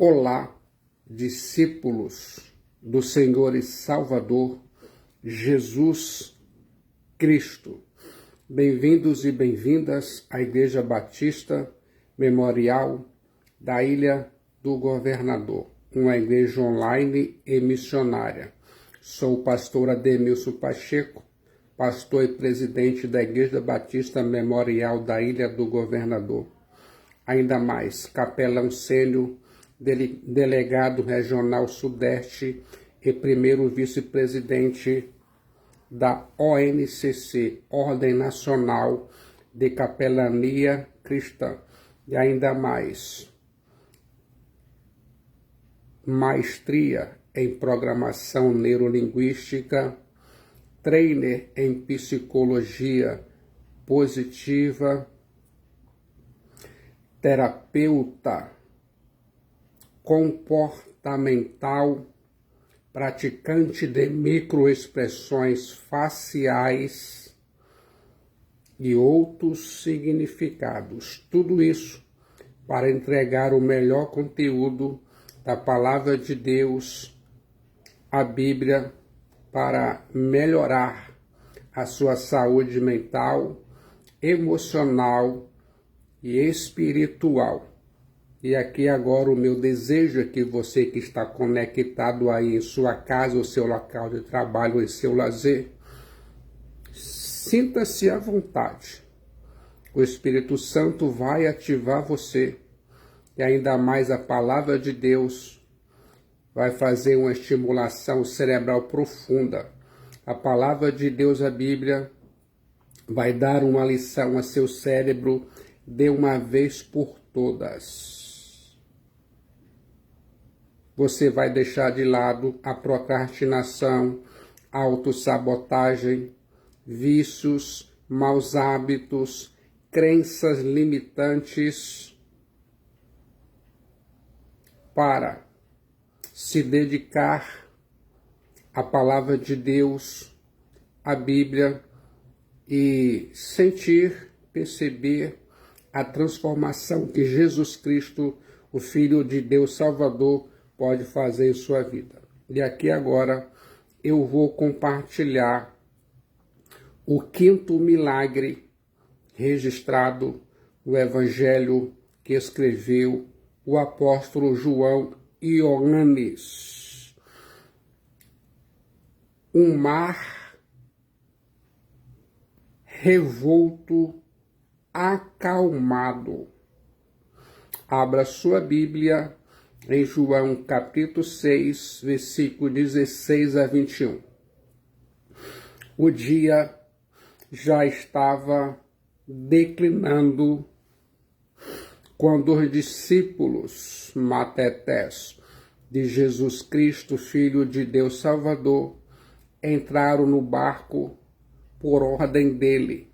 Olá, discípulos do Senhor e Salvador Jesus Cristo. Bem-vindos e bem-vindas à Igreja Batista Memorial da Ilha do Governador, uma igreja online e missionária. Sou o pastor Ademilson Pacheco, pastor e presidente da Igreja Batista Memorial da Ilha do Governador. Ainda mais, capelão sênior, delegado regional Sudeste e primeiro vice-presidente da ONCC, Ordem Nacional de Capelania Cristã. E ainda mais, maestria em programação neurolinguística, trainer em psicologia positiva, terapeuta comportamental, praticante de microexpressões faciais e outros significados. Tudo isso para entregar o melhor conteúdo da Palavra de Deus, a Bíblia, para melhorar a sua saúde mental, emocional e espiritual. E aqui agora o meu desejo é que você que está conectado aí em sua casa, o seu local de trabalho, em seu lazer, sinta-se à vontade. O Espírito Santo vai ativar você e ainda mais a palavra de Deus vai fazer uma estimulação cerebral profunda. A palavra de Deus, a Bíblia, vai dar uma lição a seu cérebro de uma vez por todas. Você vai deixar de lado a procrastinação, a autossabotagem, vícios, maus hábitos, crenças limitantes, para se dedicar à palavra de Deus, à Bíblia, e sentir, perceber a transformação que Jesus Cristo, o Filho de Deus Salvador, pode fazer em sua vida. E aqui agora eu vou compartilhar o quinto milagre registrado no Evangelho que escreveu o apóstolo João Ioannis. Um mar revolto acalmado. Abra sua Bíblia em João capítulo 6, versículo 16 a 21. O dia já estava declinando quando os discípulos matetés de Jesus Cristo, Filho de Deus Salvador, entraram no barco por ordem dele.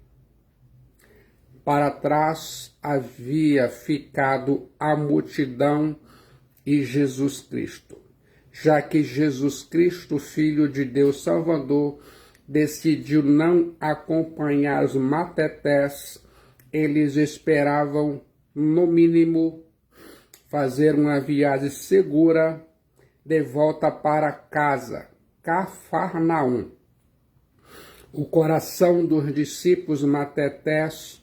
Para trás havia ficado a multidão e Jesus Cristo, já que Jesus Cristo, Filho de Deus Salvador, decidiu não acompanhar os matetés. Eles esperavam, no mínimo, fazer uma viagem segura de volta para casa, Cafarnaum. O coração dos discípulos matetés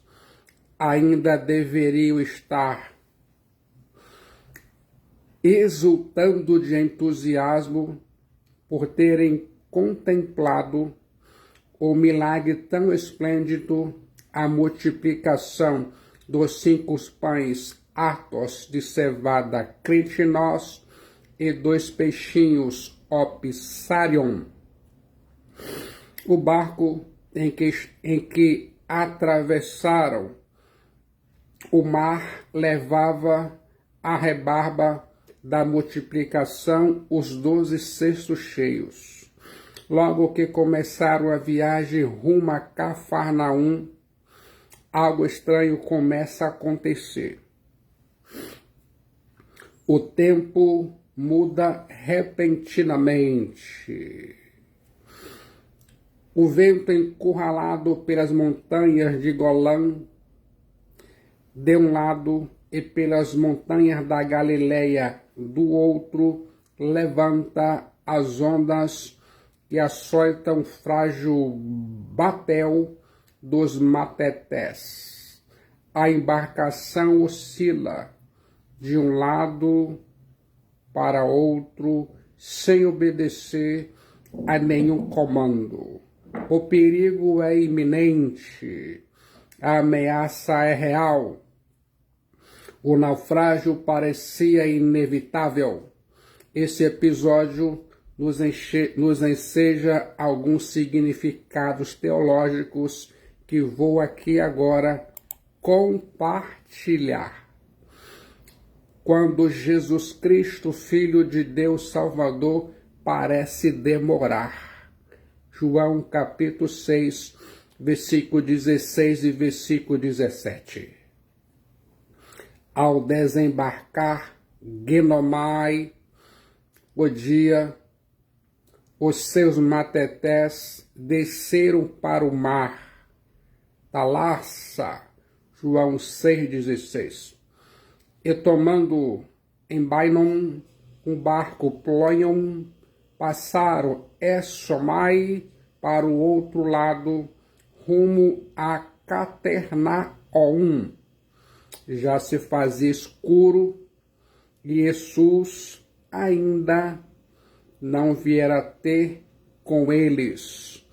ainda deveriam estar exultando de entusiasmo por terem contemplado o milagre tão esplêndido, a multiplicação dos 5 pães hartos de cevada critinos e 2 peixinhos opsarion. O barco em que atravessaram o mar levava à rebarba da multiplicação os 12 cestos cheios. Logo que começaram a viagem rumo a Cafarnaum, algo estranho começa a acontecer. O tempo muda repentinamente. O vento encurralado pelas montanhas de Golã de um lado e pelas montanhas da Galileia do outro levanta as ondas que açoitam o frágil batel dos matetés. A embarcação oscila de um lado para outro sem obedecer a nenhum comando. O perigo é iminente, a ameaça é real. O naufrágio parecia inevitável. Esse episódio nos enseja alguns significados teológicos que vou aqui agora compartilhar. Quando Jesus Cristo, Filho de Deus Salvador, parece demorar. João capítulo 6, versículo 16 e versículo 17. Ao desembarcar Genomai, o dia, os seus matetés desceram para o mar. Talassa, João 6,16. E tomando em Bainon um barco Ploion, passaram Essomai para o outro lado, rumo a Capernaum. Já se fazia escuro e Jesus ainda não viera ter com eles.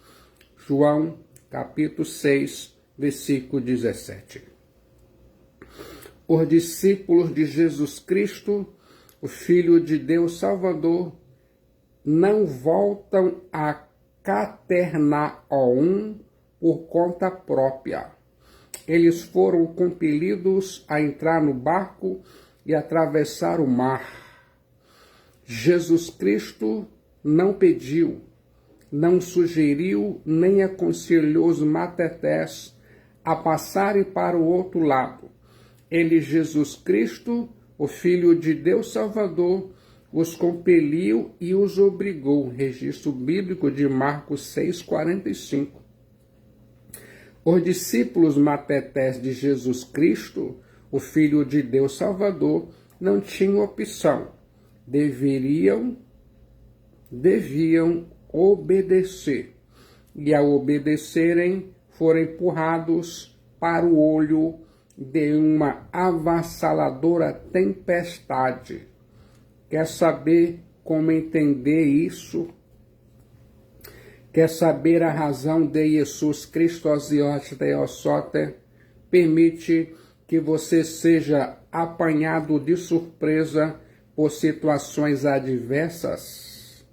João capítulo 6, versículo 17. Os discípulos de Jesus Cristo, o Filho de Deus Salvador, não voltam a Capernaum por conta própria. Eles foram compelidos a entrar no barco e atravessar o mar. Jesus Cristo não pediu, não sugeriu, nem aconselhou os matetés a passarem para o outro lado. Ele, Jesus Cristo, o Filho de Deus Salvador, os compeliu e os obrigou. Registro bíblico de Marcos 6,45. Os discípulos matetés de Jesus Cristo, o Filho de Deus Salvador, não tinham opção. Deviam obedecer. E ao obedecerem, foram empurrados para o olho de uma avassaladora tempestade. Quer saber como entender isso? Quer saber a razão de Jesus Cristo Theosote permite que você seja apanhado de surpresa por situações adversas?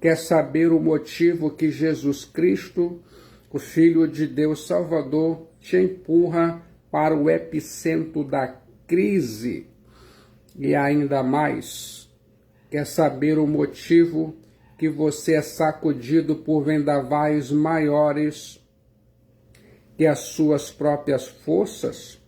Quer saber o motivo que Jesus Cristo, o Filho de Deus Salvador, te empurra para o epicentro da crise? E ainda mais, quer saber o motivo que você é sacudido por vendavais maiores que as suas próprias forças?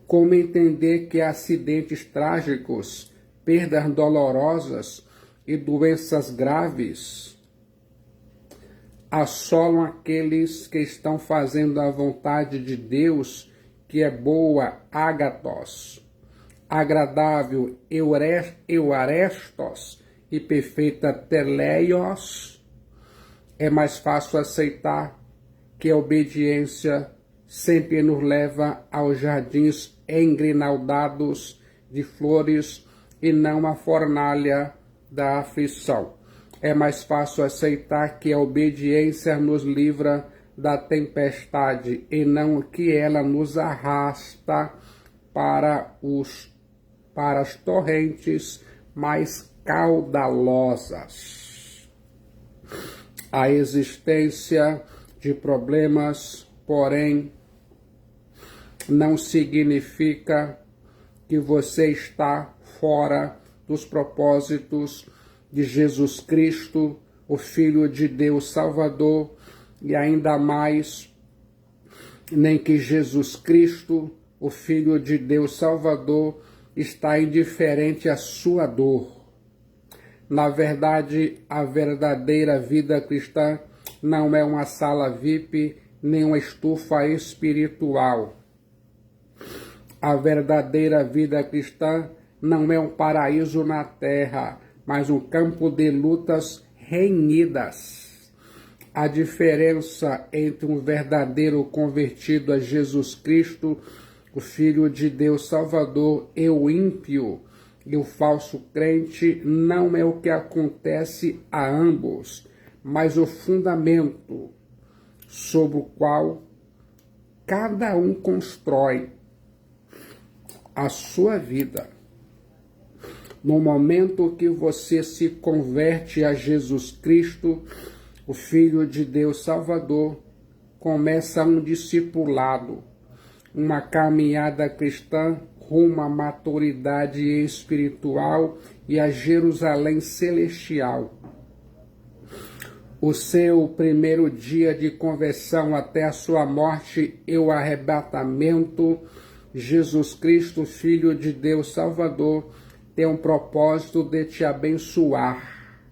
Como entender que acidentes trágicos, perdas dolorosas e doenças graves assolam aqueles que estão fazendo a vontade de Deus, que é boa, ágatos, agradável, euarestos e perfeita teleios? É mais fácil aceitar que a obediência sempre nos leva aos jardins engrinaldados de flores e não à fornalha da aflição. É mais fácil aceitar que a obediência nos livra da tempestade e não que ela nos arrasta para as torrentes mais caudalosas. A existência de problemas, porém, não significa que você está fora dos propósitos de Jesus Cristo, o Filho de Deus Salvador, e ainda mais, nem que Jesus Cristo, o Filho de Deus Salvador, está indiferente à sua dor. Na verdade, a verdadeira vida cristã não é uma sala VIP, nem uma estufa espiritual. A verdadeira vida cristã não é um paraíso na terra, mas um campo de lutas renhidas. A diferença entre um verdadeiro convertido a Jesus Cristo, o Filho de Deus Salvador, e o ímpio e o falso crente não é o que acontece a ambos, mas o fundamento sobre o qual cada um constrói a sua vida. No momento que você se converte a Jesus Cristo, o Filho de Deus Salvador, começa um discipulado, uma caminhada cristã rumo à maturidade espiritual e a Jerusalém celestial. O seu primeiro dia de conversão até a sua morte e o arrebatamento, Jesus Cristo, Filho de Deus Salvador, tem um propósito de te abençoar,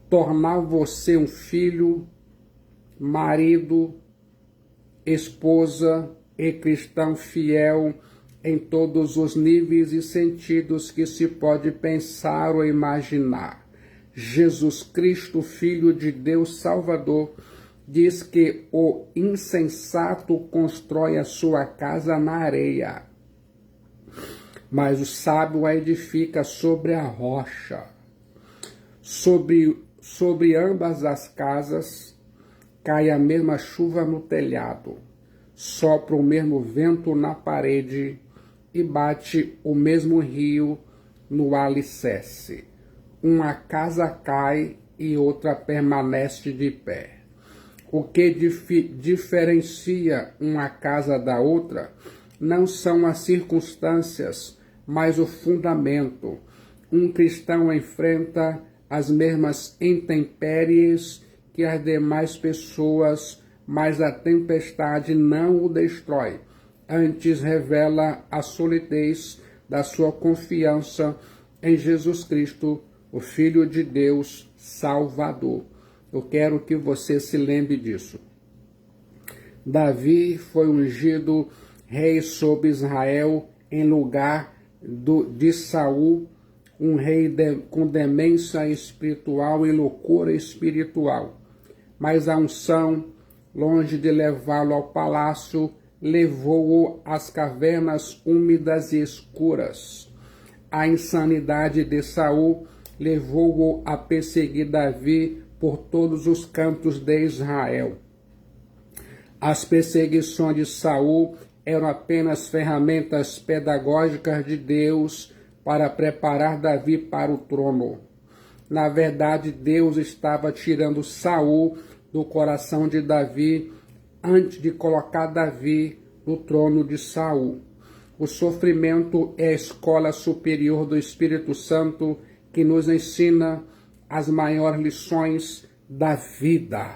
tornar você um filho, marido, esposa e cristão fiel em todos os níveis e sentidos que se pode pensar ou imaginar. Jesus Cristo, Filho de Deus Salvador, diz que o insensato constrói a sua casa na areia, mas o sábio a edifica sobre a rocha. Sobre ambas as casas cai a mesma chuva no telhado, sopra o mesmo vento na parede e bate o mesmo rio no alicerce. Uma casa cai e outra permanece de pé. O que diferencia uma casa da outra não são as circunstâncias, mas o fundamento. Um cristão enfrenta as mesmas intempéries que as demais pessoas, mas a tempestade não o destrói. Antes revela a solidez da sua confiança em Jesus Cristo, o Filho de Deus Salvador. Eu quero que você se lembre disso. Davi foi ungido rei sobre Israel em lugar de Saul, um rei com demência espiritual e loucura espiritual. Mas a unção, longe de levá-lo ao palácio, levou-o às cavernas úmidas e escuras. A insanidade de Saul levou-o a perseguir Davi por todos os cantos de Israel. As perseguições de Saul eram apenas ferramentas pedagógicas de Deus para preparar Davi para o trono. Na verdade, Deus estava tirando Saul do coração de Davi antes de colocar Davi no trono de Saul. O sofrimento é a escola superior do Espírito Santo que nos ensina as maiores lições da vida.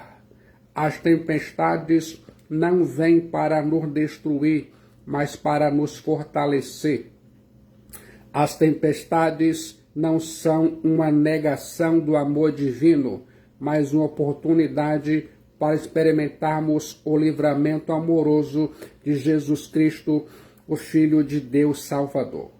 As tempestades não vêm para nos destruir, mas para nos fortalecer. As tempestades não são uma negação do amor divino, mas uma oportunidade para experimentarmos o livramento amoroso de Jesus Cristo, o Filho de Deus Salvador.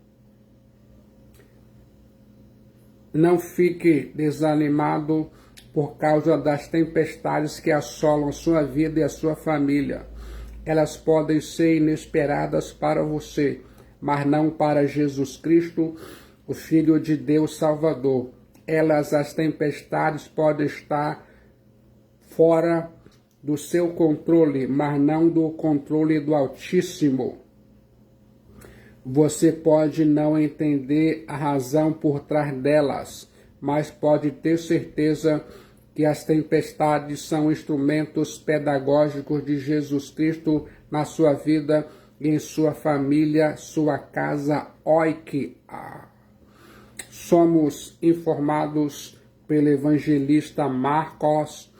Não fique desanimado por causa das tempestades que assolam a sua vida e a sua família. Elas podem ser inesperadas para você, mas não para Jesus Cristo, o Filho de Deus Salvador. As tempestades, podem estar fora do seu controle, mas não do controle do Altíssimo. Você pode não entender a razão por trás delas, mas pode ter certeza que as tempestades são instrumentos pedagógicos de Jesus Cristo na sua vida e em sua família, sua casa, oike. Somos informados pelo evangelista Marcos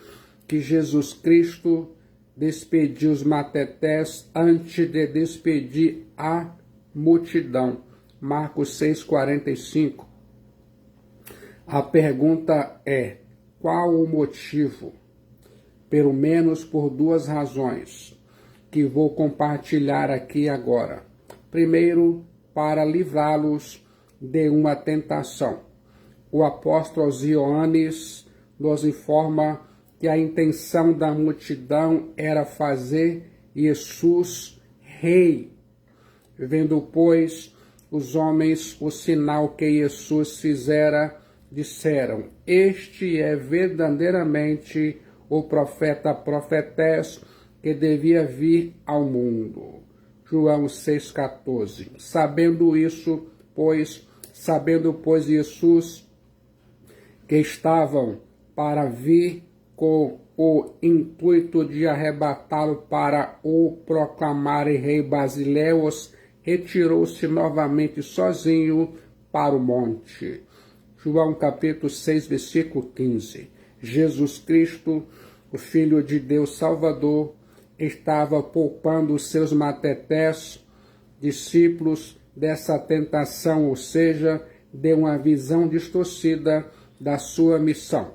que Jesus Cristo despediu os matetés antes de despedir a multidão. Marcos 6,45. A pergunta é: qual o motivo? Pelo menos por duas razões, que vou compartilhar aqui agora. Primeiro, para livrá-los de uma tentação. O apóstolo Ioannes nos informa que a intenção da multidão era fazer Jesus rei. Vendo, pois, os homens o sinal que Jesus fizera, disseram: este é verdadeiramente o profeta profetés que devia vir ao mundo. João 6,14. Sabendo, pois, Jesus que estavam para vir com o intuito de arrebatá-lo para o proclamarem rei Basileus, retirou-se novamente sozinho para o monte. João capítulo 6, versículo 15. Jesus Cristo, o Filho de Deus Salvador, estava poupando os seus matetés, discípulos, dessa tentação, ou seja, de uma visão distorcida da sua missão.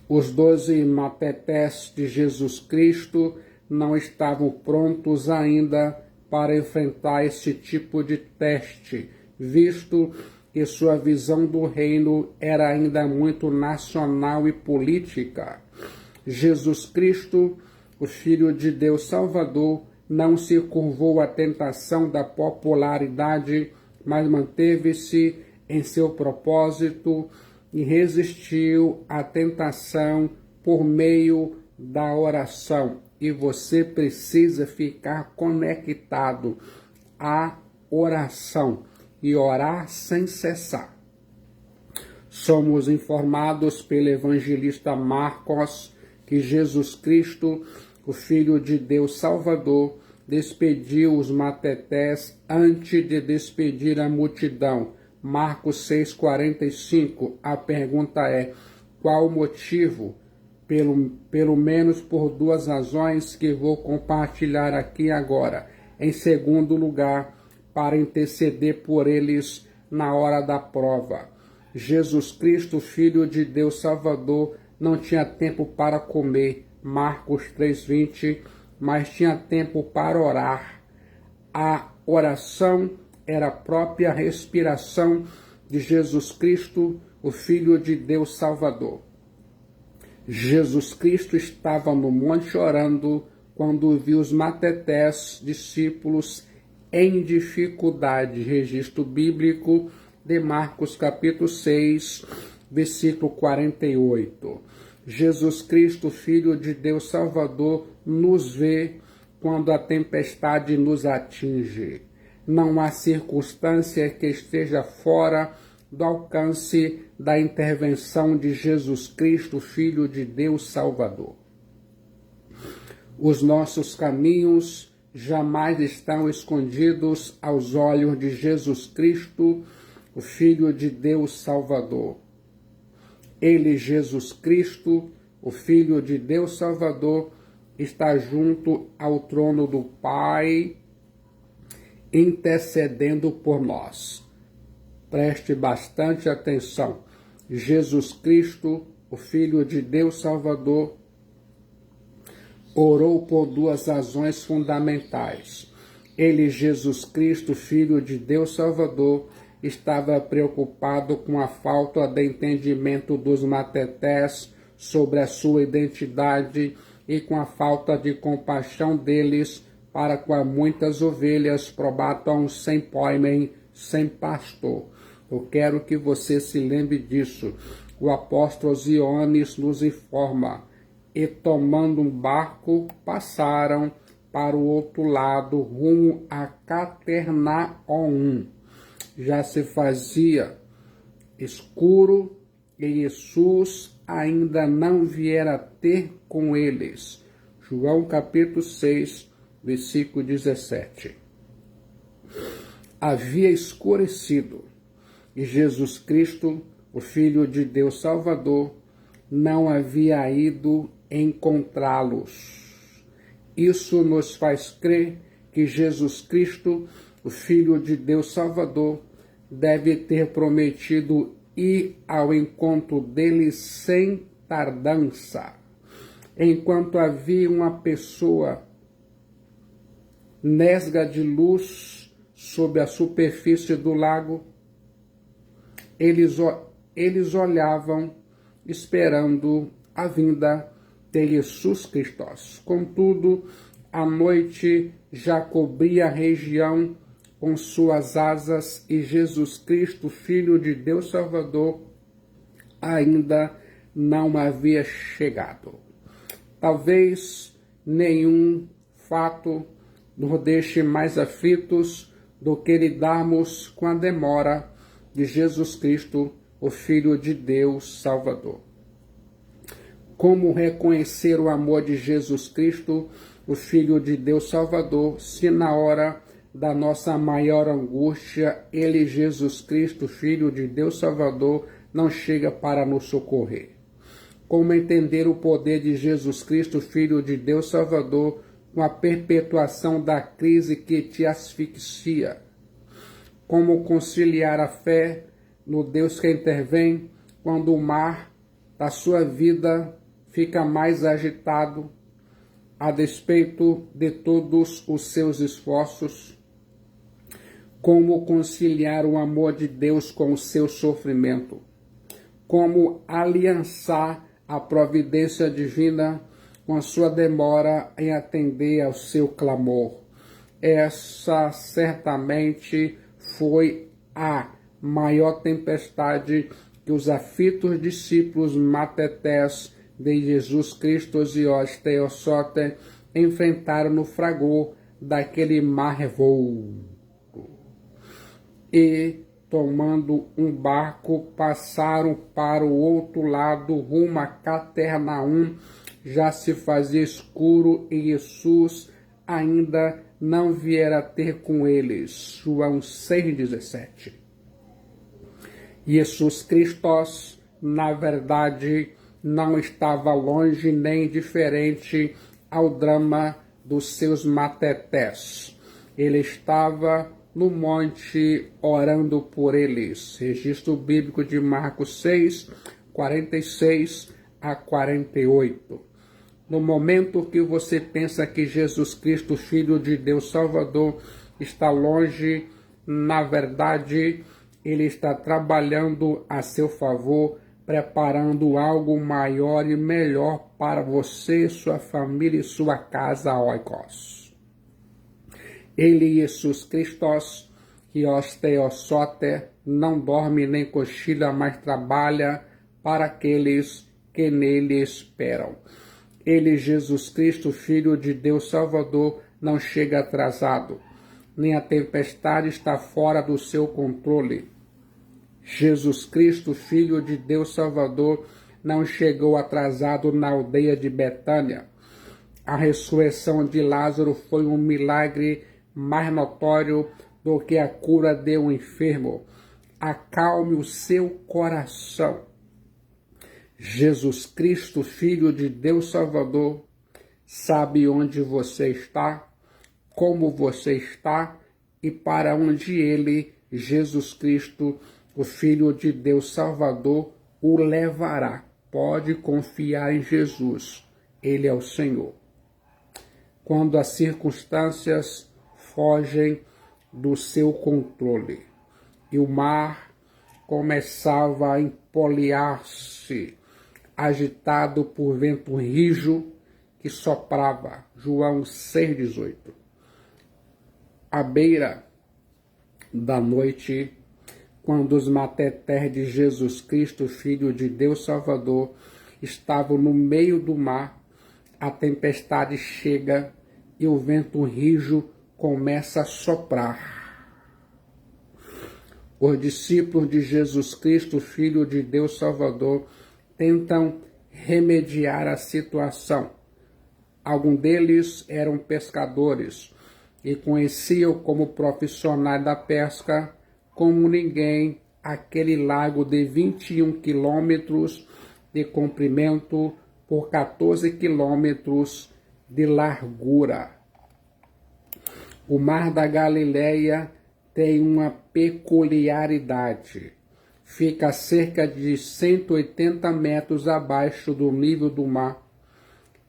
Os 12 matetés de Jesus Cristo não estavam prontos ainda para enfrentar esse tipo de teste, visto que sua visão do reino era ainda muito nacional e política. Jesus Cristo, o Filho de Deus Salvador, não se curvou à tentação da popularidade, mas manteve-se em seu propósito e resistiu à tentação por meio da oração. E você precisa ficar conectado à oração e orar sem cessar. Somos informados pelo evangelista Marcos que Jesus Cristo, o Filho de Deus Salvador, despediu os matetés antes de despedir a multidão. Marcos 6,45. A pergunta é: qual o motivo? Pelo menos por duas razões que vou compartilhar aqui agora. Em segundo lugar, para interceder por eles na hora da prova. Jesus Cristo, Filho de Deus Salvador, não tinha tempo para comer, Marcos 3,20, mas tinha tempo para orar. A oração era a própria respiração de Jesus Cristo, o Filho de Deus Salvador. Jesus Cristo estava no monte orando quando viu os matetés, discípulos, em dificuldade. Registro bíblico de Marcos capítulo 6, versículo 48. Jesus Cristo, Filho de Deus Salvador, nos vê quando a tempestade nos atinge. Não há circunstância que esteja fora do alcance da intervenção de Jesus Cristo, Filho de Deus Salvador. Os nossos caminhos jamais estão escondidos aos olhos de Jesus Cristo, o Filho de Deus Salvador. Ele, Jesus Cristo, o Filho de Deus Salvador, está junto ao trono do Pai, intercedendo por nós. Preste bastante atenção. Jesus Cristo, o Filho de Deus Salvador, orou por duas razões fundamentais. Ele, Jesus Cristo, Filho de Deus Salvador, estava preocupado com a falta de entendimento dos matetés sobre a sua identidade e com a falta de compaixão deles para com muitas ovelhas probatam sem poimen, sem pastor. Eu quero que você se lembre disso. O apóstolo Ioannes nos informa: e tomando um barco, passaram para o outro lado, rumo a Capernaum. Já se fazia escuro e Jesus ainda não viera ter com eles. João capítulo 6, versículo 17. Havia escurecido e Jesus Cristo, o Filho de Deus Salvador, não havia ido encontrá-los. Isso nos faz crer que Jesus Cristo, o Filho de Deus Salvador, deve ter prometido ir ao encontro deles sem tardança. Enquanto havia uma pessoa nesga de luz sob a superfície do lago. Eles olhavam, esperando a vinda de Jesus Cristo. Contudo, a noite já cobria a região com suas asas e Jesus Cristo, Filho de Deus Salvador, ainda não havia chegado. Talvez nenhum fato nos deixe mais aflitos do que lidarmos com a demora de Jesus Cristo, o Filho de Deus Salvador. Como reconhecer o amor de Jesus Cristo, o Filho de Deus Salvador, se na hora da nossa maior angústia, Ele, Jesus Cristo, Filho de Deus Salvador, não chega para nos socorrer? Como entender o poder de Jesus Cristo, Filho de Deus Salvador, com a perpetuação da crise que te asfixia? Como conciliar a fé no Deus que intervém quando o mar da sua vida fica mais agitado, a despeito de todos os seus esforços? Como conciliar o amor de Deus com o seu sofrimento? Como aliançar a providência divina com a sua demora em atender ao seu clamor? Essa certamente foi a maior tempestade que os aflitos discípulos matetés de Jesus Cristo e os Teossote enfrentaram no fragor daquele mar revolto. E, tomando um barco, passaram para o outro lado, rumo a Capernaum. Já se fazia escuro e Jesus ainda não viera ter com eles. João 6,17. Jesus Cristo, na verdade, não estava longe nem diferente ao drama dos seus matetés. Ele estava no monte orando por eles. Registro bíblico de Marcos 6, 46 a 48. No momento que você pensa que Jesus Cristo, Filho de Deus Salvador, está longe, na verdade, Ele está trabalhando a seu favor, preparando algo maior e melhor para você, sua família e sua casa, oikos. Ele, Jesus Cristo, que os Teossote, não dorme nem cochila, mas trabalha para aqueles que nele esperam. Ele, Jesus Cristo, Filho de Deus Salvador, não chega atrasado, nem a tempestade está fora do seu controle. Jesus Cristo, Filho de Deus Salvador, não chegou atrasado na aldeia de Betânia. A ressurreição de Lázaro foi um milagre mais notório do que a cura de um enfermo. Acalme o seu coração. Jesus Cristo, Filho de Deus Salvador, sabe onde você está, como você está e para onde Ele, Jesus Cristo, o Filho de Deus Salvador, o levará. Pode confiar em Jesus. Ele é o Senhor. Quando as circunstâncias fogem do seu controle e o mar começava a empolear-se, agitado por vento rijo que soprava. João 6,18. À beira da noite, quando os matetés de Jesus Cristo, Filho de Deus Salvador, estavam no meio do mar, a tempestade chega e o vento rijo começa a soprar. Os discípulos de Jesus Cristo, Filho de Deus Salvador, tentam remediar a situação. Alguns deles eram pescadores e conheciam como profissionais da pesca como ninguém aquele lago de 21 quilômetros de comprimento por 14 quilômetros de largura. O Mar da Galileia tem uma peculiaridade. Fica a cerca de 180 metros abaixo do nível do mar,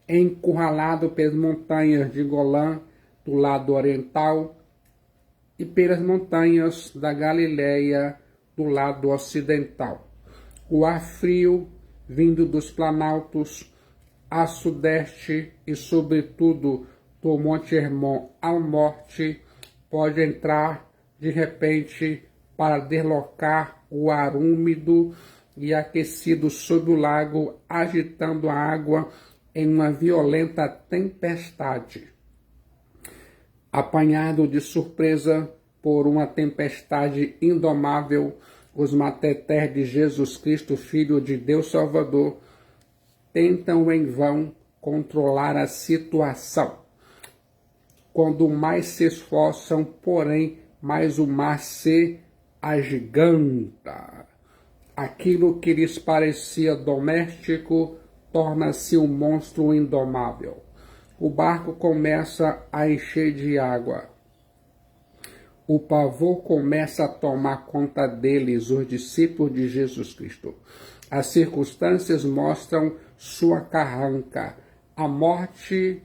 encurralado pelas montanhas de Golã do lado oriental e pelas montanhas da Galileia do lado ocidental. O ar frio, vindo dos planaltos a sudeste e, sobretudo, do Monte Hermon ao norte, pode entrar de repente para deslocar o ar úmido e aquecido sob o lago, agitando a água em uma violenta tempestade. Apanhado de surpresa por uma tempestade indomável, os matetés de Jesus Cristo, Filho de Deus Salvador, tentam em vão controlar a situação. Quando mais se esforçam, porém, mais o mar se agiganta. Aquilo que lhes parecia doméstico torna-se um monstro indomável. O barco começa a encher de água. O pavor começa a tomar conta deles, os discípulos de Jesus Cristo. As circunstâncias mostram sua carranca. A morte,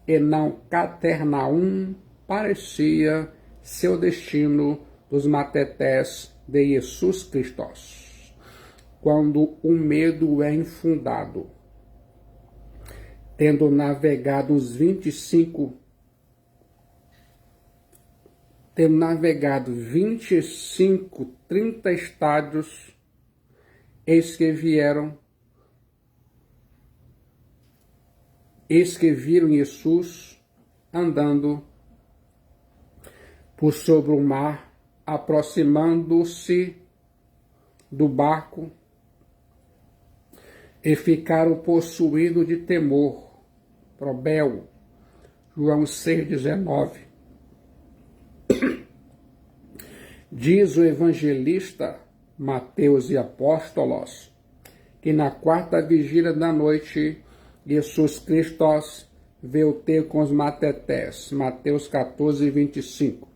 e não Capernaum, parecia seu destino dos matetés de Jesus Cristo. Quando o medo é infundado, tendo navegado uns 25 30 estádios, eis que viram Jesus andando por sobre o mar, aproximando-se do barco, e ficaram possuídos de temor. Probel, João 6,19. Diz o evangelista Mateus e Apóstolos que na quarta vigília da noite, Jesus Cristo veio ter com os matetés. Mateus 14:25.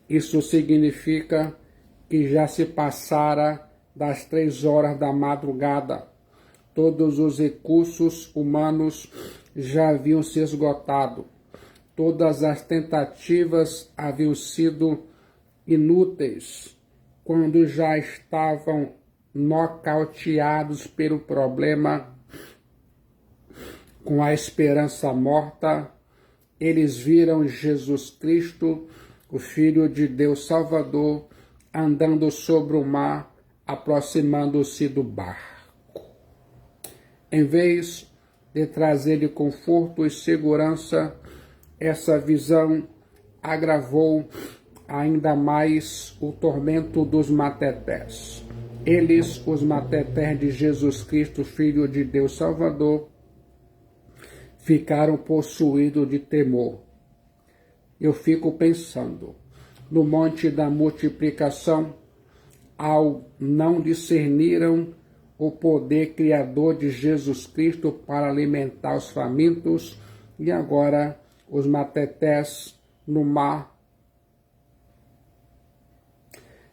Isso significa que já se passara das 3 horas da madrugada. Todos os recursos humanos já haviam se esgotado. Todas as tentativas haviam sido inúteis, quando já estavam nocauteados pelo problema. Com a esperança morta, eles viram Jesus Cristo, o Filho de Deus Salvador, andando sobre o mar, aproximando-se do barco. Em vez de trazer-lhe conforto e segurança, essa visão agravou ainda mais o tormento dos matetés. Eles, os matetés de Jesus Cristo, Filho de Deus Salvador, ficaram possuídos de temor. Eu fico pensando, no monte da multiplicação, ao não discerniram o poder criador de Jesus Cristo para alimentar os famintos, e agora os matetés no mar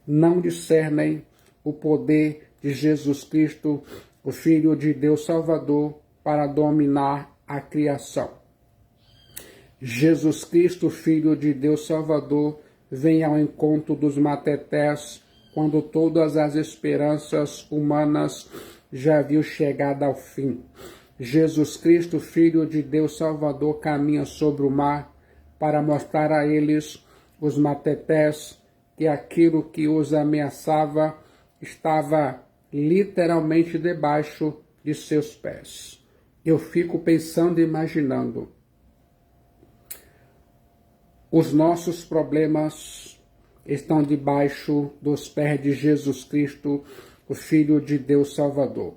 não discernem o poder de Jesus Cristo, o Filho de Deus Salvador, para dominar a criação. Jesus Cristo, Filho de Deus Salvador, vem ao encontro dos matetés quando todas as esperanças humanas já haviam chegado ao fim. Jesus Cristo, Filho de Deus Salvador, caminha sobre o mar para mostrar a eles, os matetés, que aquilo que os ameaçava estava literalmente debaixo de seus pés. Eu fico pensando e imaginando. Os nossos problemas estão debaixo dos pés de Jesus Cristo, o Filho de Deus Salvador.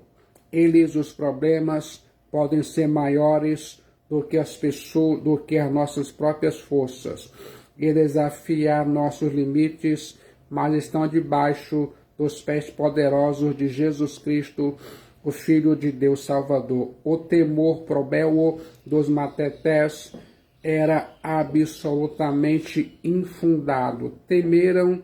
Eles, os problemas, podem ser maiores do que as pessoas, do que as nossas próprias forças, e desafiar nossos limites, mas estão debaixo dos pés poderosos de Jesus Cristo, o Filho de Deus Salvador. O temor probel dos matetés era absolutamente infundado. Temeram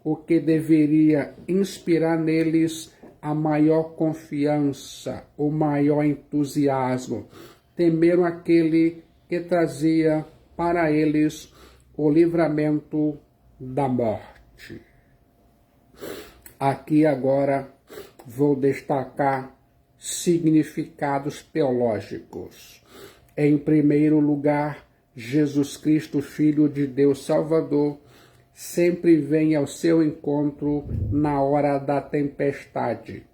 o que deveria inspirar neles a maior confiança, o maior entusiasmo. Temeram aquele que trazia para eles o livramento da morte. Aqui agora vou destacar significados teológicos. Em primeiro lugar, Jesus Cristo, Filho de Deus Salvador, sempre vem ao seu encontro na hora da tempestade.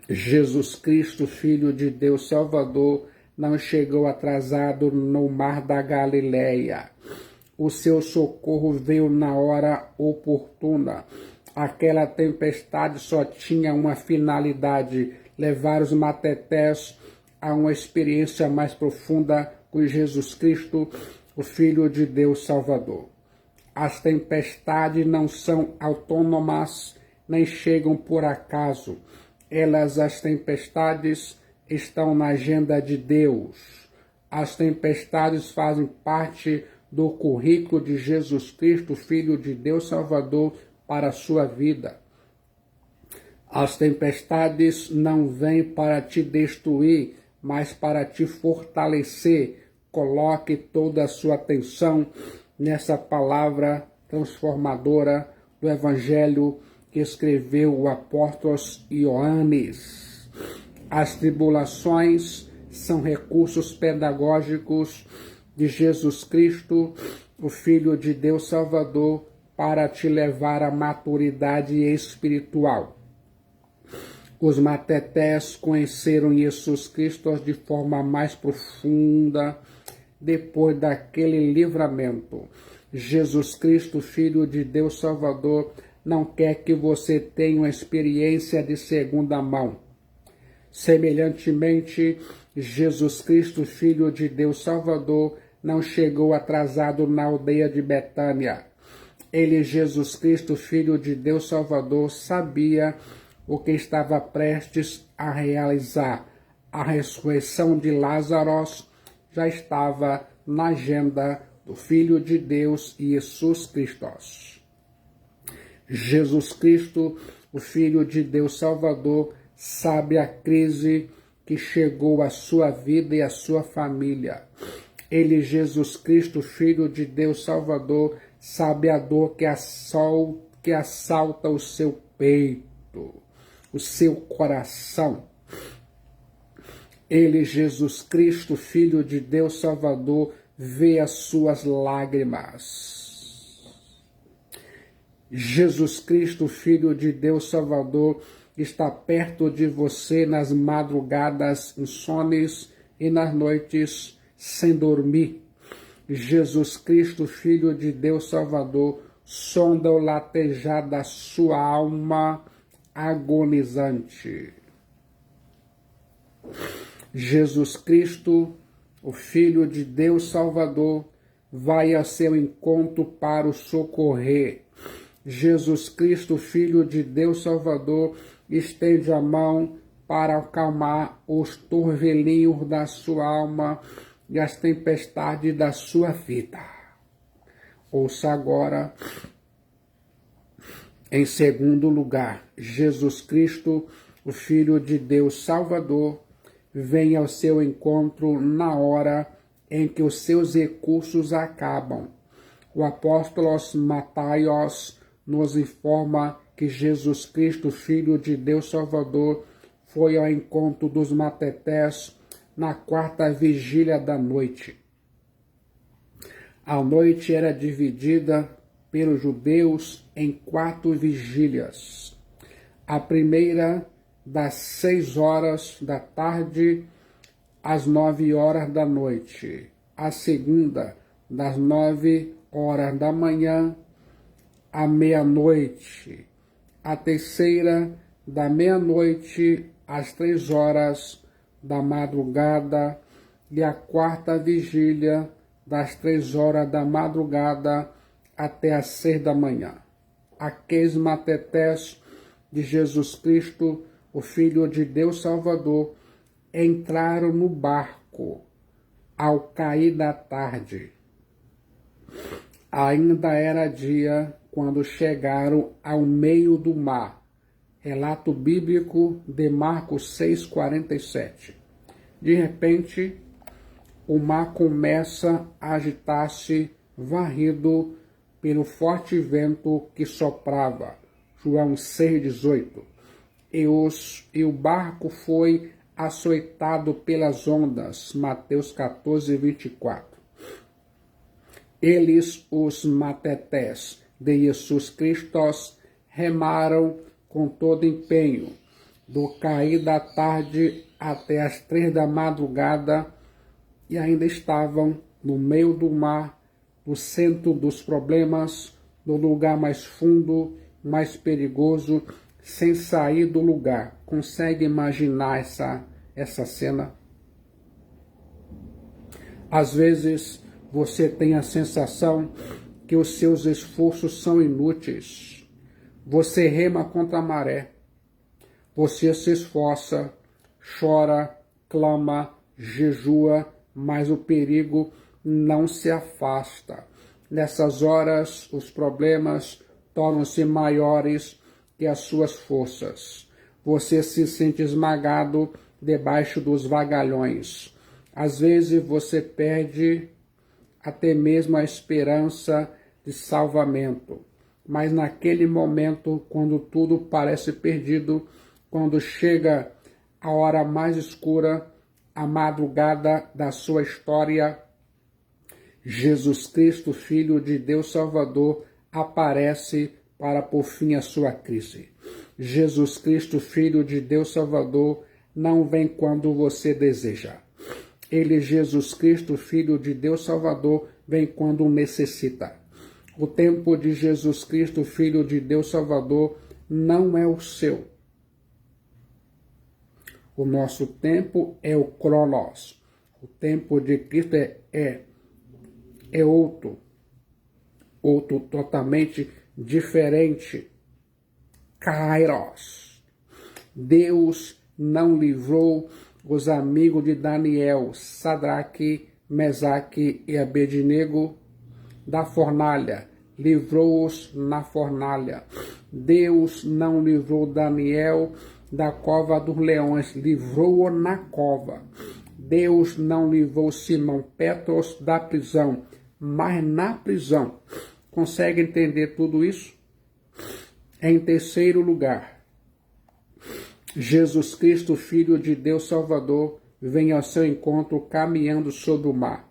Jesus Cristo, Filho de Deus Salvador, não chegou atrasado no mar da Galileia. O seu socorro veio na hora oportuna. Aquela tempestade só tinha uma finalidade: levar os matetés a uma experiência mais profunda com Jesus Cristo, o Filho de Deus Salvador. As tempestades não são autônomas, nem chegam por acaso. As tempestades, estão na agenda de Deus. As tempestades fazem parte do currículo de Jesus Cristo, Filho de Deus Salvador, para a sua vida. As tempestades não vêm para te destruir, mas para te fortalecer. Coloque toda a sua atenção nessa palavra transformadora do Evangelho que escreveu o apóstolo Ioannes. As tribulações são recursos pedagógicos de Jesus Cristo, o Filho de Deus Salvador, para te levar à maturidade espiritual. Os matetés conheceram Jesus Cristo de forma mais profunda depois daquele livramento. Jesus Cristo, Filho de Deus Salvador, não quer que você tenha uma experiência de segunda mão. Semelhantemente, Jesus Cristo, Filho de Deus Salvador, não chegou atrasado na aldeia de Betânia. Ele, Jesus Cristo, Filho de Deus Salvador, sabia o que estava prestes a realizar. A ressurreição de Lázaro já estava na agenda do Filho de Deus, Jesus Cristo. Jesus Cristo, o Filho de Deus Salvador, sabe a crise que chegou à sua vida e à sua família. Ele, Jesus Cristo, Filho de Deus Salvador, sabe a dor que assalta o seu peito, o seu coração. Ele, Jesus Cristo, Filho de Deus Salvador, vê as suas lágrimas. Jesus Cristo, Filho de Deus Salvador, está perto de você nas madrugadas insones e nas noites sem dormir. Jesus Cristo, Filho de Deus Salvador, sonda o latejar da sua alma agonizante. Jesus Cristo, o Filho de Deus Salvador, vai ao seu encontro para o socorrer. Jesus Cristo, Filho de Deus Salvador, estende a mão para acalmar os turvelinhos da sua alma e as tempestades da sua vida. Ouça agora, em segundo lugar, Jesus Cristo, o Filho de Deus Salvador, vem ao seu encontro na hora em que os seus recursos acabam. O apóstolo Mataios nos informa que Jesus Cristo, Filho de Deus Salvador, foi ao encontro dos matetés na quarta vigília da noite. A noite era dividida pelos judeus em 4 vigílias. A primeira, das 6 horas da tarde às 9 horas da noite. A segunda, das 9 horas da manhã à meia-noite. A terceira, da meia-noite às 3 horas da madrugada. E a quarta vigília, das 3 horas da madrugada até às 6 da manhã. Aqueles matetés de Jesus Cristo, o Filho de Deus Salvador, entraram no barco ao cair da tarde. Ainda era dia quando chegaram ao meio do mar. Relato bíblico de Marcos 6,47. De repente, o mar começa a agitar-se, varrido pelo forte vento que soprava. João 6,18. E o barco foi açoitado pelas ondas. Mateus 14,24. Eles, os matetés de Jesus Cristo, remaram com todo empenho, do cair da tarde até as 3 da madrugada, e ainda estavam no meio do mar, no centro dos problemas, no lugar mais fundo, mais perigoso, sem sair do lugar. Consegue imaginar essa cena? Às vezes você tem a sensação que os seus esforços são inúteis. Você rema contra a maré. Você se esforça, chora, clama, jejua, mas o perigo não se afasta. Nessas horas, os problemas tornam-se maiores que as suas forças. Você se sente esmagado debaixo dos vagalhões. Às vezes você perde até mesmo a esperança de salvamento. Mas naquele momento, quando tudo parece perdido, quando chega a hora mais escura, a madrugada da sua história, Jesus Cristo, Filho de Deus Salvador, aparece para pôr fim à sua crise. Jesus Cristo, Filho de Deus Salvador, não vem quando você deseja. Ele, Jesus Cristo, Filho de Deus Salvador, vem quando necessita. O tempo de Jesus Cristo, Filho de Deus Salvador, não é o seu. O nosso tempo é o Cronos. O tempo de Cristo é outro totalmente diferente. Kairos. Deus não livrou os amigos de Daniel, Sadraque, Mesaque e Abednego da fornalha. Livrou-os na fornalha. Deus não livrou Daniel da cova dos leões, livrou-o na cova. Deus não livrou Simão Petros da prisão, mas na prisão. Consegue entender tudo isso? Em terceiro lugar, Jesus Cristo, Filho de Deus Salvador, vem ao seu encontro caminhando sobre o mar.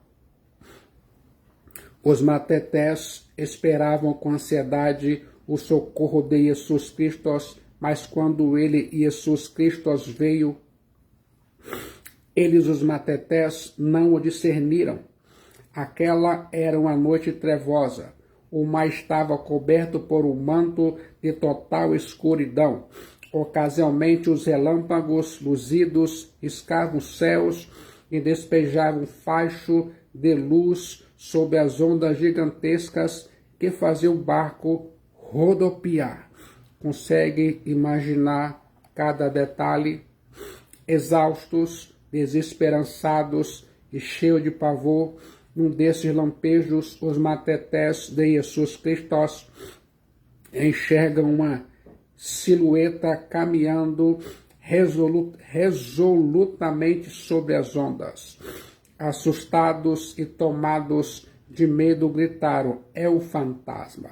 Os matetés esperavam com ansiedade o socorro de Jesus Cristo, mas quando ele, Jesus Cristo, veio, eles, os matetés, não o discerniram. Aquela era uma noite trevosa. O mar estava coberto por um manto de total escuridão. Ocasionalmente os relâmpagos luzidos escavam os céus e despejavam um facho de luz sobre as ondas gigantescas que faziam o barco rodopiar. Consegue imaginar cada detalhe? Exaustos, desesperançados e cheios de pavor, num desses lampejos, os matetés de Jesus Cristo enxergam uma silhueta caminhando resolutamente sobre as ondas. Assustados e tomados de medo, gritaram: é o fantasma.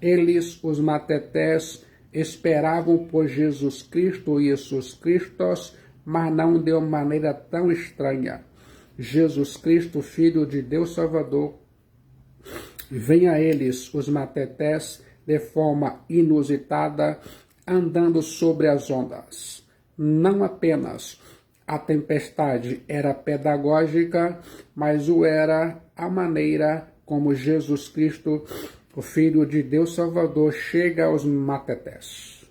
Eles, os matetés, esperavam por Jesus Cristo e Jesus Cristo, mas não de uma maneira tão estranha. Jesus Cristo, Filho de Deus Salvador, vem a eles, os matetés, de forma inusitada, andando sobre as ondas. Não apenas a tempestade era pedagógica, mas o era a maneira como Jesus Cristo, o Filho de Deus Salvador, chega aos matetés.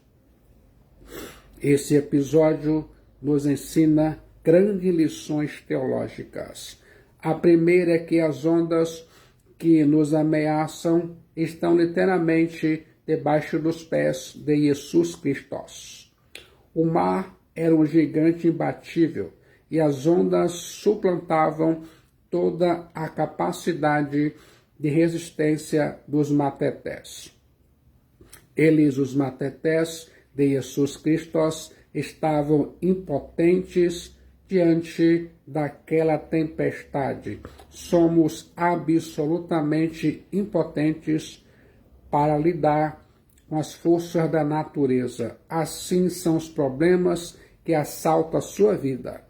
Esse episódio nos ensina grandes lições teológicas. A primeira é que as ondas que nos ameaçam estão literalmente debaixo dos pés de Jesus Cristo. O mar era um gigante imbatível e as ondas suplantavam toda a capacidade de resistência dos matetés. Eles, os matetés de Jesus Cristo, estavam impotentes diante daquela tempestade. Somos absolutamente impotentes para lidar com as forças da natureza. Assim são os problemas que assaltam a sua vida.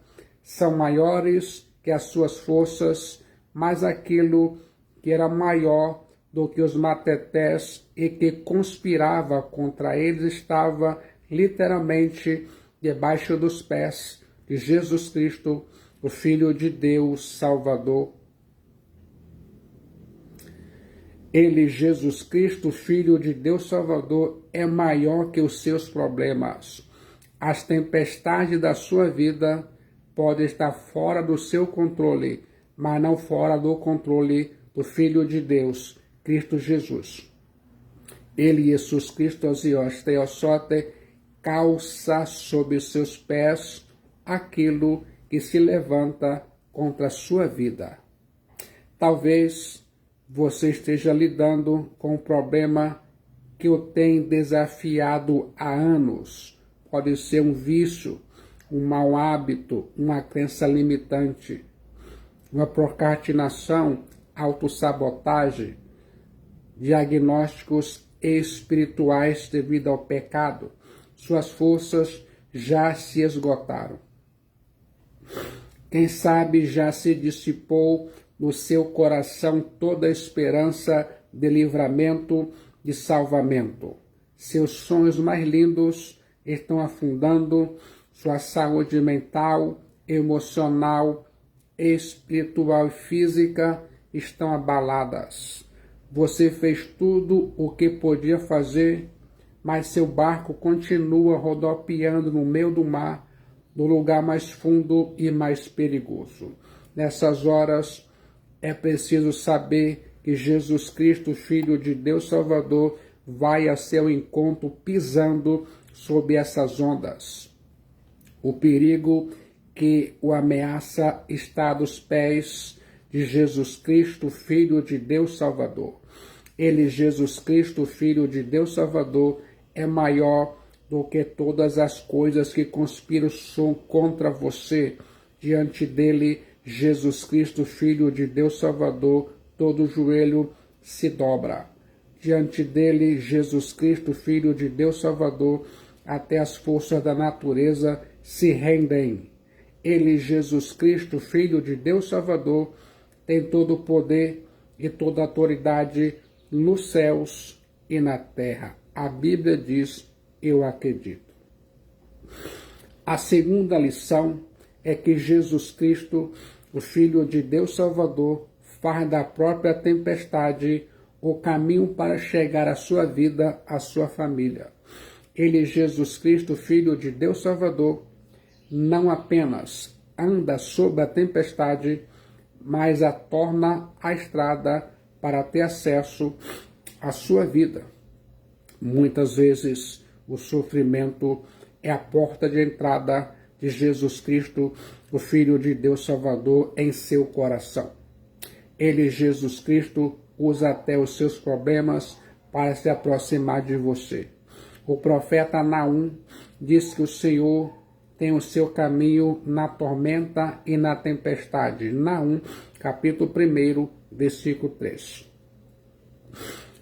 São maiores que as suas forças, mas aquilo que era maior do que os matetés e que conspirava contra eles estava literalmente debaixo dos pés de Jesus Cristo, o Filho de Deus Salvador. Ele, Jesus Cristo, Filho de Deus Salvador, é maior que os seus problemas. As tempestades da sua vida podem estar fora do seu controle, mas não fora do controle do Filho de Deus, Cristo Jesus. Ele, Jesus Cristo, Ozios Teosote, calça sob os seus pés aquilo que se levanta contra a sua vida. Talvez você esteja lidando com um problema que o tem desafiado há anos. Pode ser um vício, um mau hábito, uma crença limitante, uma procrastinação, autossabotagem, diagnósticos espirituais devido ao pecado. Suas forças já se esgotaram. Quem sabe já se dissipou no seu coração toda a esperança de livramento, de salvamento. Seus sonhos mais lindos estão afundando, sua saúde mental, emocional, espiritual e física estão abaladas. Você fez tudo o que podia fazer, mas seu barco continua rodopiando no meio do mar, no lugar mais fundo e mais perigoso. Nessas horas, é preciso saber que Jesus Cristo, Filho de Deus Salvador, vai a seu encontro pisando sob essas ondas. O perigo que o ameaça está dos pés de Jesus Cristo, Filho de Deus Salvador. Ele, Jesus Cristo, Filho de Deus Salvador, é maior do que todas as coisas que conspiram contra você. Diante dele, Jesus Cristo, Filho de Deus Salvador, todo joelho se dobra. Diante dele, Jesus Cristo, Filho de Deus Salvador, até as forças da natureza se rendem. Ele, Jesus Cristo, Filho de Deus Salvador, tem todo o poder e toda a autoridade nos céus e na terra. A Bíblia diz, eu acredito. A segunda lição é que Jesus Cristo, o Filho de Deus Salvador, faz da própria tempestade o caminho para chegar à sua vida, à sua família. Ele, Jesus Cristo, Filho de Deus Salvador, não apenas anda sobre a tempestade, mas a torna a estrada para ter acesso à sua vida. Muitas vezes o sofrimento é a porta de entrada de Jesus Cristo, o Filho de Deus Salvador, em seu coração. Ele, Jesus Cristo, usa até os seus problemas para se aproximar de você. O profeta Naum diz que o Senhor tem o seu caminho na tormenta e na tempestade. Naum, capítulo 1, versículo 3.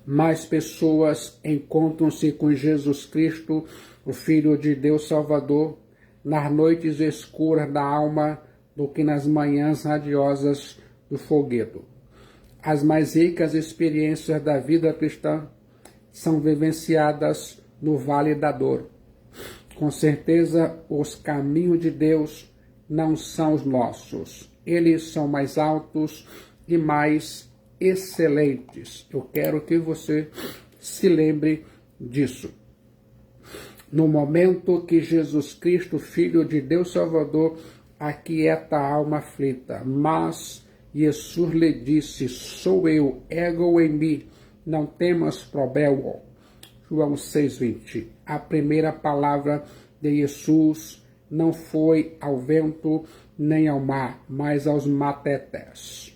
Mais pessoas encontram-se com Jesus Cristo, o Filho de Deus Salvador, nas noites escuras da alma do que nas manhãs radiosas do foguedo. As mais ricas experiências da vida cristã são vivenciadas no Vale da Dor. Com certeza, os caminhos de Deus não são os nossos. Eles são mais altos e mais excelentes. Eu quero que você se lembre disso. No momento que Jesus Cristo, Filho de Deus Salvador, aquieta a alma aflita, mas Jesus lhe disse, sou eu, ego em mim, não temas problema. João 6,20. A primeira palavra de Jesus não foi ao vento nem ao mar, mas aos matetés.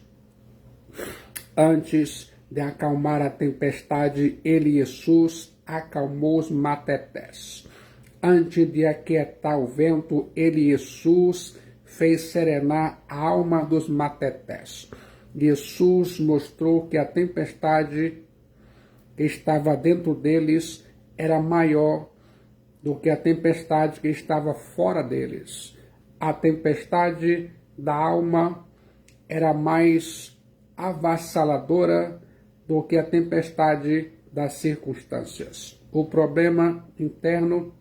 Antes de acalmar a tempestade, ele, Jesus, acalmou os matetés. Antes de aquietar o vento, ele, Jesus, fez serenar a alma dos matetés. Jesus mostrou que a tempestade que estava dentro deles era maior do que a tempestade que estava fora deles. A tempestade da alma era mais avassaladora do que a tempestade das circunstâncias. O problema interno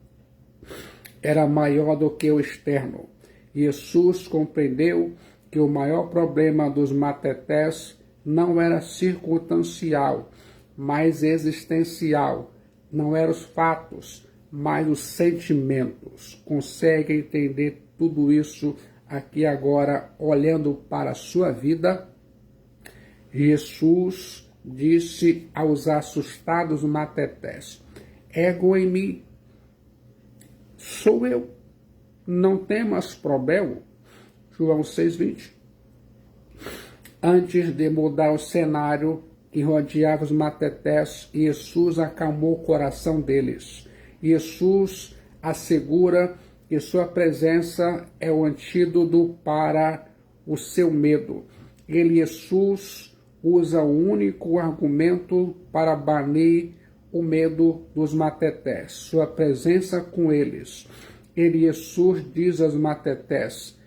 era maior do que o externo. Jesus compreendeu que o maior problema dos matetés não era circunstancial, mas existencial. Não eram os fatos, mas os sentimentos. Consegue entender tudo isso aqui agora, olhando para a sua vida? Jesus disse aos assustados matetés: ego em mim, sou eu, não temas, probel. João 6,20. Antes de mudar o cenário que rodeava os matetés, Jesus acalmou o coração deles. Jesus assegura que sua presença é o antídoto para o seu medo. Jesus usa o único argumento para banir o medo dos matetés, sua presença com eles. Jesus diz aos matetés: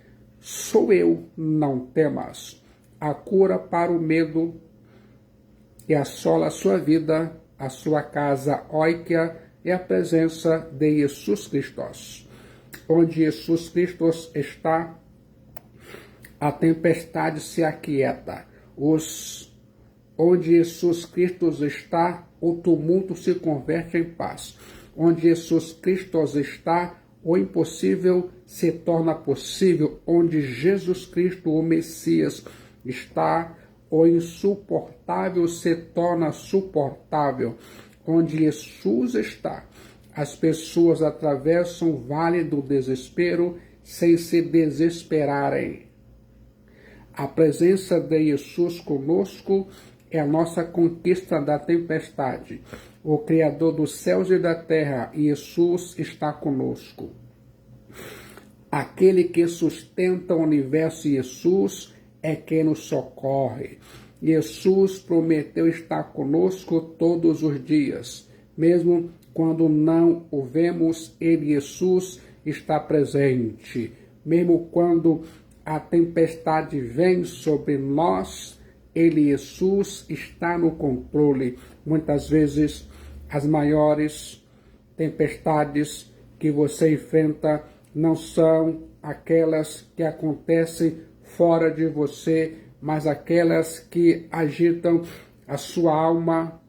sou eu, não temas. A cura para o medo que assola a sua vida, a sua casa óica, é a presença de Jesus Cristo. Onde Jesus Cristo está, a tempestade se aquieta. Onde Jesus Cristo está, o tumulto se converte em paz. Onde Jesus Cristo está, o impossível se torna possível. Onde Jesus Cristo, o Messias, está, o insuportável se torna suportável. Onde Jesus está, as pessoas atravessam o vale do desespero sem se desesperarem. A presença de Jesus conosco é a nossa conquista da tempestade. O Criador dos céus e da terra, Jesus, está conosco. Aquele que sustenta o universo, Jesus, é quem nos socorre. Jesus prometeu estar conosco todos os dias. Mesmo quando não o vemos, ele, Jesus, está presente. Mesmo quando a tempestade vem sobre nós, ele, Jesus, está no controle. Muitas vezes, as maiores tempestades que você enfrenta não são aquelas que acontecem fora de você, mas aquelas que agitam a sua alma,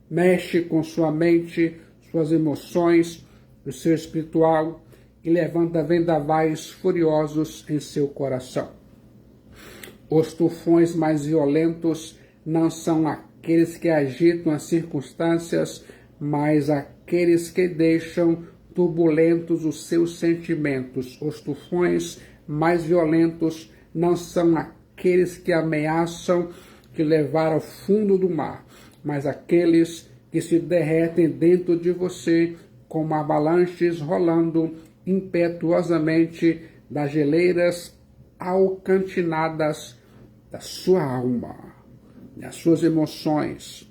mexe com sua mente, suas emoções, o seu espiritual e levanta vendavais furiosos em seu coração. Os tufões mais violentos não são aqueles que agitam as circunstâncias, mas aqueles que deixam turbulentos os seus sentimentos. Os tufões mais violentos não são aqueles que ameaçam te levar ao fundo do mar, mas aqueles que se derretem dentro de você como avalanches rolando impetuosamente das geleiras alcantinadas da sua alma, das suas emoções,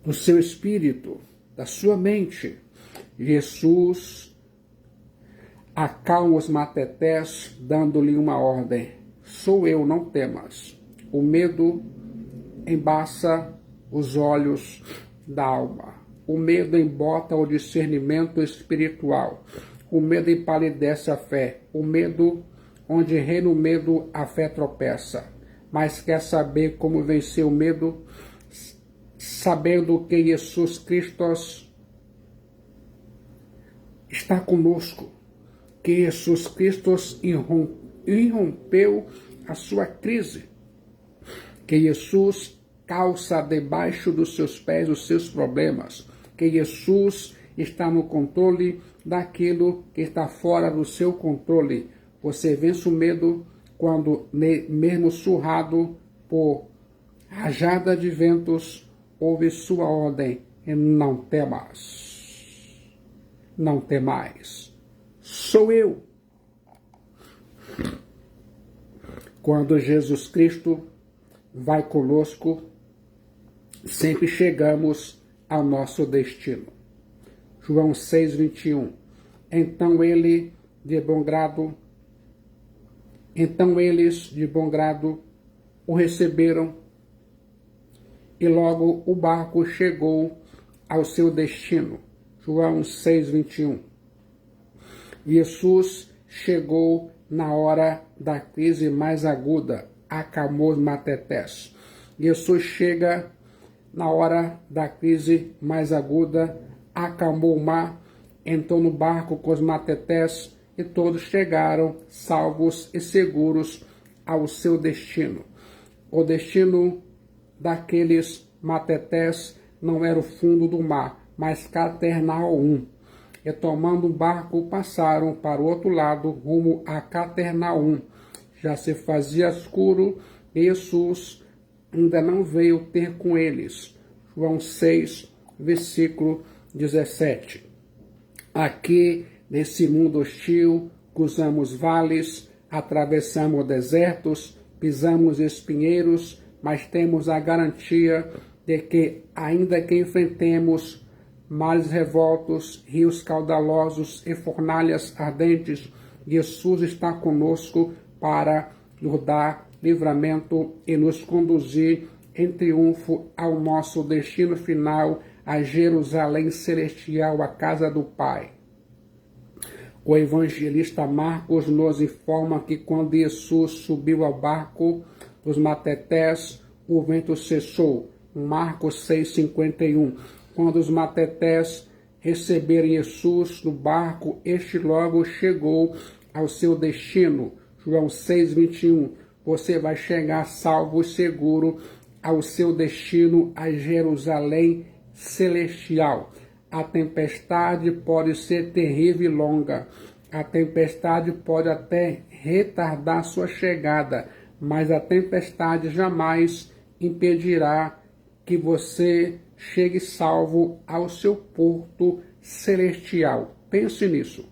do seu espírito, da sua mente. Jesus acalma os matetés, dando-lhe uma ordem: sou eu, não temas. O medo embaça os olhos da alma. O medo embota o discernimento espiritual. O medo empalidece a fé. O medo, onde reina o medo, a fé tropeça. Mas quer saber como vencer o medo? Sabendo que Jesus Cristo está conosco. Que Jesus Cristo irrompeu a sua crise. Que Jesus calça debaixo dos seus pés os seus problemas. Que Jesus está no controle daquilo que está fora do seu controle. Você vence o medo quando, mesmo surrado por rajada de ventos, ouve sua ordem: e não temas. Não temais. Sou eu. Quando Jesus Cristo vai conosco, sempre chegamos ao nosso destino. João 6:21. Então eles de bom grado o receberam e logo o barco chegou ao seu destino. João 6:21. Jesus chegou na hora da crise mais aguda, acamou matetés. Jesus chega na hora da crise mais aguda, acalmou o mar, entrou no barco com os matetés e todos chegaram salvos e seguros ao seu destino. O destino daqueles matetés não era o fundo do mar, mas Capernaum. E tomando um barco, passaram para o outro lado, rumo a Capernaum. Já se fazia escuro e Jesus ainda não veio ter com eles. João 6, versículo 17. Aqui, nesse mundo hostil, cruzamos vales, atravessamos desertos, pisamos espinheiros, mas temos a garantia de que, ainda que enfrentemos mares revoltos, rios caudalosos e fornalhas ardentes, Jesus está conosco para nos dar livramento e nos conduzir em triunfo ao nosso destino final, a Jerusalém celestial, a casa do Pai. O evangelista Marcos nos informa que quando Jesus subiu ao barco dos matetés, o vento cessou. Marcos 6:51. Quando os matetés receberam Jesus no barco, este logo chegou ao seu destino. João 6:21. Você vai chegar salvo e seguro ao seu destino, a Jerusalém celestial. A tempestade pode ser terrível e longa. A tempestade pode até retardar sua chegada, mas a tempestade jamais impedirá que você chegue salvo ao seu porto celestial. Pense nisso.